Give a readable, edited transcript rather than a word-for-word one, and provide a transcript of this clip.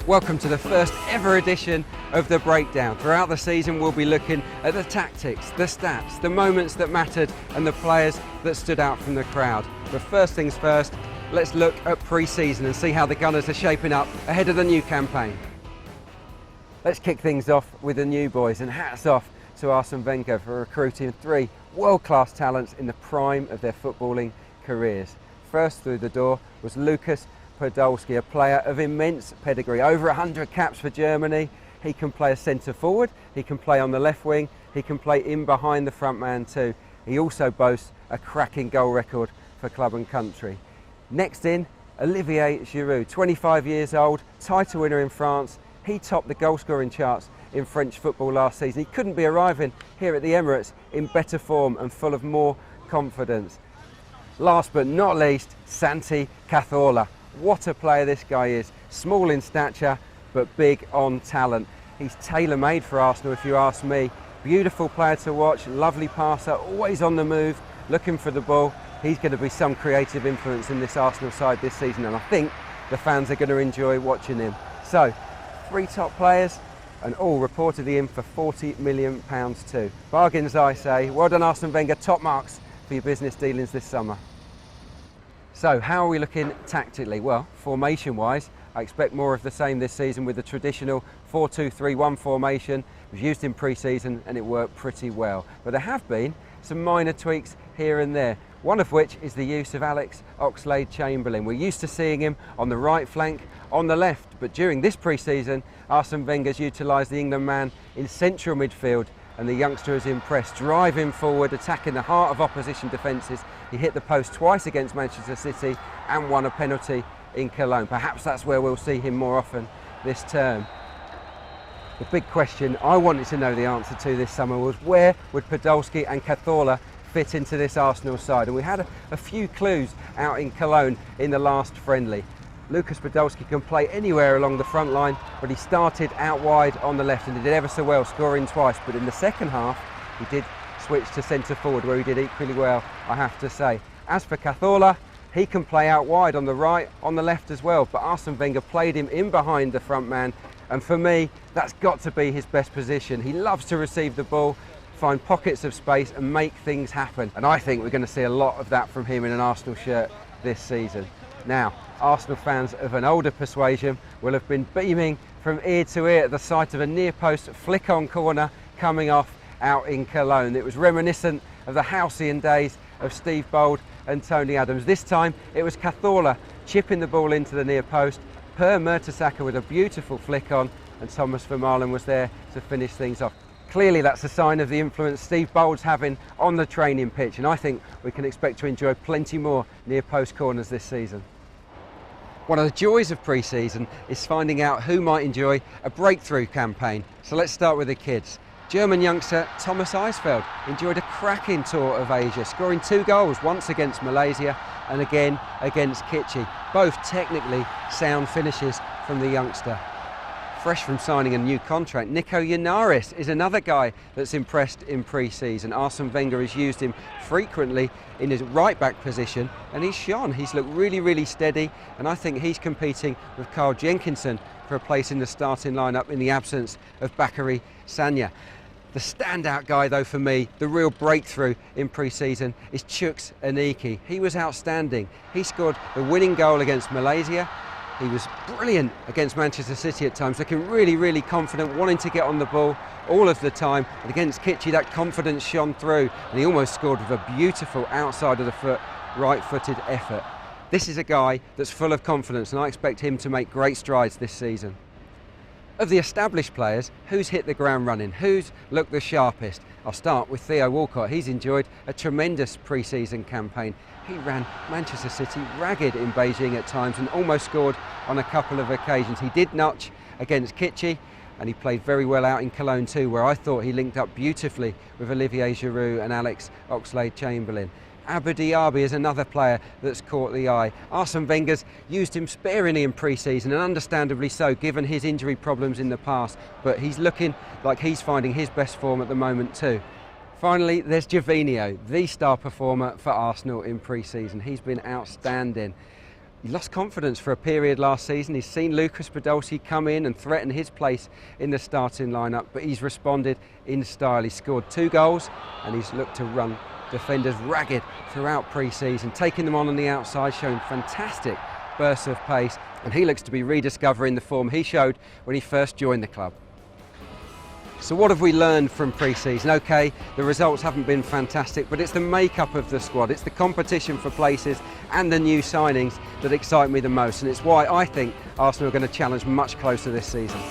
Welcome to the first ever edition of The Breakdown. Throughout the season we'll be looking at the tactics, the stats, the moments that mattered and the players that stood out from the crowd. But first things first, let's look at pre-season and see how the Gunners are shaping up ahead of the new campaign. Let's kick things off with the new boys, and hats off to Arsene Wenger for recruiting 3 world-class talents in the prime of their footballing careers. First through the door was Lukas Podolski, a player of immense pedigree, over 100 caps for Germany. He can play a centre forward, he can play on the left wing, he can play in behind the front man too. He also boasts a cracking goal record for club and country. Next in, Olivier Giroud, 25 years old, title winner in France. He topped the goal scoring charts in French football last season. He couldn't be arriving here at the Emirates in better form and full of more confidence. Last but not least, Santi Cazorla. What a player this guy is. Small in stature, but big on talent. He's tailor-made for Arsenal, if you ask me. Beautiful player to watch, lovely passer, always on the move, looking for the ball. He's going to be some creative influence in this Arsenal side this season, and I think the fans are going to enjoy watching him. So, 3 top players, and all reportedly in for £40 million too. Bargains, I say. Well done, Arsene Wenger. Top marks for your business dealings this summer. So how are we looking tactically? Well, formation-wise, I expect more of the same this season with the traditional 4-2-3-1 formation. It was used in pre-season and it worked pretty well. But there have been some minor tweaks here and there, one of which is the use of Alex Oxlade-Chamberlain. We're used to seeing him on the right flank, on the left, but during this pre-season, Arsene Wenger's utilised the England man in central midfield, and the youngster is impressed, driving forward, attacking the heart of opposition defences. He hit the post twice against Manchester City and won a penalty in Cologne. Perhaps that's where we'll see him more often this term. The big question I wanted to know the answer to this summer was, where would Podolski and Cazorla fit into this Arsenal side? And we had a few clues out in Cologne in the last friendly. Lukas Podolski can play anywhere along the front line, but he started out wide on the left and he did ever so well, scoring twice. But in the second half, he did switch to centre forward, where he did equally well, I have to say. As for Cazorla, he can play out wide on the right, on the left as well. But Arsene Wenger played him in behind the front man, and for me, that's got to be his best position. He loves to receive the ball, find pockets of space and make things happen. And I think we're going to see a lot of that from him in an Arsenal shirt this season. Now, Arsenal fans of an older persuasion will have been beaming from ear to ear at the sight of a near-post flick-on corner coming off out in Cologne. It was reminiscent of the halcyon days of Steve Bold and Tony Adams. This time it was Cazorla chipping the ball into the near post, Per Mertesacker with a beautiful flick-on, and Thomas Vermaelen was there to finish things off. Clearly that's a sign of the influence Steve Bold's having on the training pitch, and I think we can expect to enjoy plenty more near-post corners this season. One of the joys of pre-season is finding out who might enjoy a breakthrough campaign. So let's start with the kids. German youngster Thomas Eisfeld enjoyed a cracking tour of Asia, scoring 2 goals, once against Malaysia and again against Kitchi. Both technically sound finishes from the youngster. Fresh from signing a new contract, Nico Yanaris is another guy that's impressed in pre-season. Arsene Wenger has used him frequently in his right-back position, and he's shone. He's looked really steady, and I think he's competing with Carl Jenkinson for a place in the starting lineup in the absence of Bakary Sagna. The standout guy though for me, the real breakthrough in pre-season, is Chuks Aniki. He was outstanding. He scored the winning goal against Malaysia. He was brilliant against Manchester City at times, looking really confident, wanting to get on the ball all of the time. And against Kitchi, that confidence shone through, and he almost scored with a beautiful outside of the foot, right-footed effort. This is a guy that's full of confidence, and I expect him to make great strides this season. Of the established players, who's hit the ground running? Who's looked the sharpest? I'll start with Theo Walcott. He's enjoyed a tremendous pre-season campaign. He ran Manchester City ragged in Beijing at times and almost scored on a couple of occasions. He did notch against Kitchi, and he played very well out in Cologne too, where I thought he linked up beautifully with Olivier Giroud and Alex Oxlade-Chamberlain. Abu Diaby is another player that's caught the eye. Arsene Wenger's used him sparingly in pre-season, and understandably so given his injury problems in the past, but he's looking like he's finding his best form at the moment too. Finally, there's Gervinho, the star performer for Arsenal in pre-season. He's been outstanding. He lost confidence for a period last season. He's seen Lucas Podolski come in and threaten his place in the starting lineup, but he's responded in style. He scored 2 goals and he's looked to run defenders ragged throughout pre-season, taking them on the outside, showing fantastic bursts of pace, and he looks to be rediscovering the form he showed when he first joined the club. So what have we learned from pre-season? Okay, the results haven't been fantastic, but it's the makeup of the squad, it's the competition for places and the new signings that excite me the most, and it's why I think Arsenal are going to challenge much closer this season.